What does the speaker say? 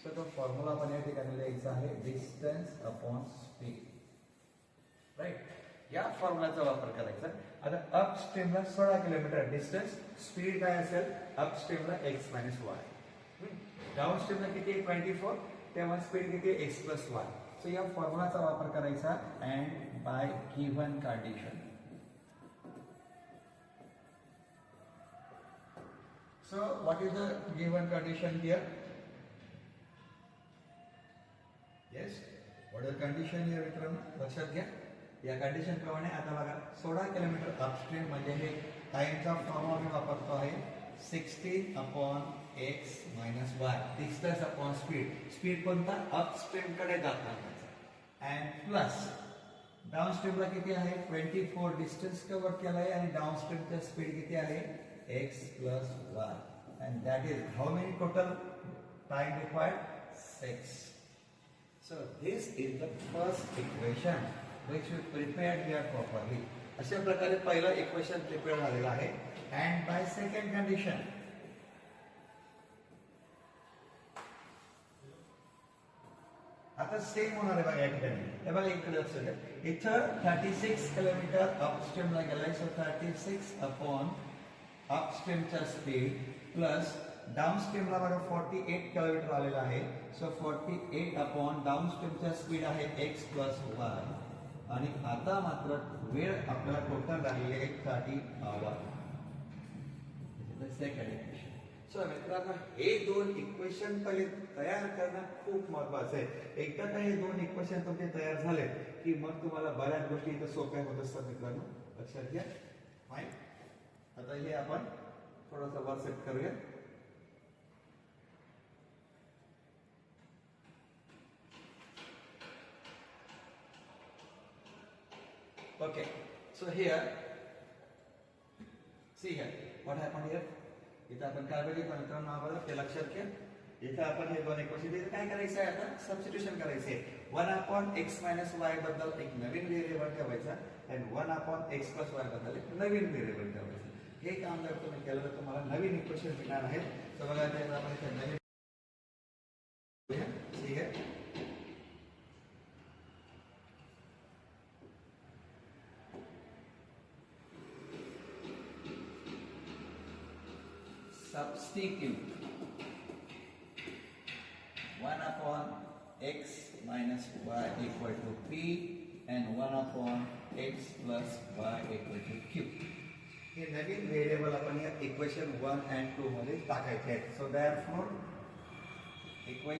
So तो formula आपण या ठिकाणी लिहायचा आहे डिस्टन्स अपॉन स्पीड, राईट. या फॉर्म्युलाचा वापर करायचा. आता अपस्ट्रीमला 16 किलोमीटर डिस्टन्स, स्पीड काय असेल अपस्ट्रीमला x मायनस वाय, डाऊनस्ट्रीमला किती आहे 24, तेव्हा स्पीड किती आहे x प्लस वाय. सो या फॉर्म्युलाचा वापर करायचा and by given condition. So what is the given condition here? Yes, what is the condition here मित्रांनो, लक्षात घ्या. या कंडिशन प्रमाणे आता बघा 16 किलोमीटर अपस्ट्रीम म्हणजे हे टाइमचा फॉर्म्युला मी वापरतो आहे 16 upon x minus Y, distance upon speed. Speed कोणता अपस्ट्रीम कडे जाताना अँड प्लस डाऊनस्ट्रीमला किती आहे 24, डिस्टन्स कव्हर केला आहे आणि डाऊनस्ट्रीमचा स्पीड किती आहे x plus y, and that is how many total time required? 6. So this is the first equation which we prepared here properly. अशा प्रकारे पहिला इक्वेशन प्रिपेअर झालेला आहे. and by second condition आता सेम होणार आहे बघा या ठिकाणी. हे बघा इकडे लक्ष द्या, इथं 36 किलोमीटर अपस्ट्रीमला गेलाय. सो 36 अपॉन अपस्ट्रीमचा स्पीड प्लस डाऊनस्ट्रीमला बघा 48 किलोमीटर आलेला आहे. सो 48 अपॉन डाऊनस्ट्रीमचा स्पीड आहे x प्लस वाय. आणि आता मात्र वेळ आपल्याला टोटल लागलेली आहे 30 आवर. Second equation. सो मित्रांनो हे दोन इक्वेशन पहिले तयार करणं खूप महत्वाचं आहे. एकदा का हे दोन इक्वेशन तुमचे तयार झाले की मग तुम्हाला बऱ्याच गोष्टी इथं सोप्या होत असतात मित्रांनो, लक्षात घ्या. फाईन. आता हे आपण थोडासा वर सेट करूया. Okay, so here see here what happen here. इथं आपण काय बघितलं मित्रांनो, आम्हाला ते लक्षात घ्या. इथं आपण हे दोन इक्वेशन इथे काय करायचं आहे आता सबस्टिट्यूशन करायचे. 1 अपॉन x मायनस वाय बद्दल एक नवीन व्हेरिएबल ठेवायचा आणि 1 अपॉन x प्लस वाय बद्दल एक नवीन व्हेरिएबल ठेवायचं. हे काम जर तुम्ही केलं तर तुम्हाला नवीन इक्वेशन मिळणार आहेत. तर बघा आता आपण इथे नवीन ठीक आहे. Substitute 1 upon x minus y equal to p and 1 upon x plus y equal to q. हे नवीन व्हेरिएबल आपण या इक्वेशन 1 and 2 मध्ये टाकायचे आहेत. So therefore equation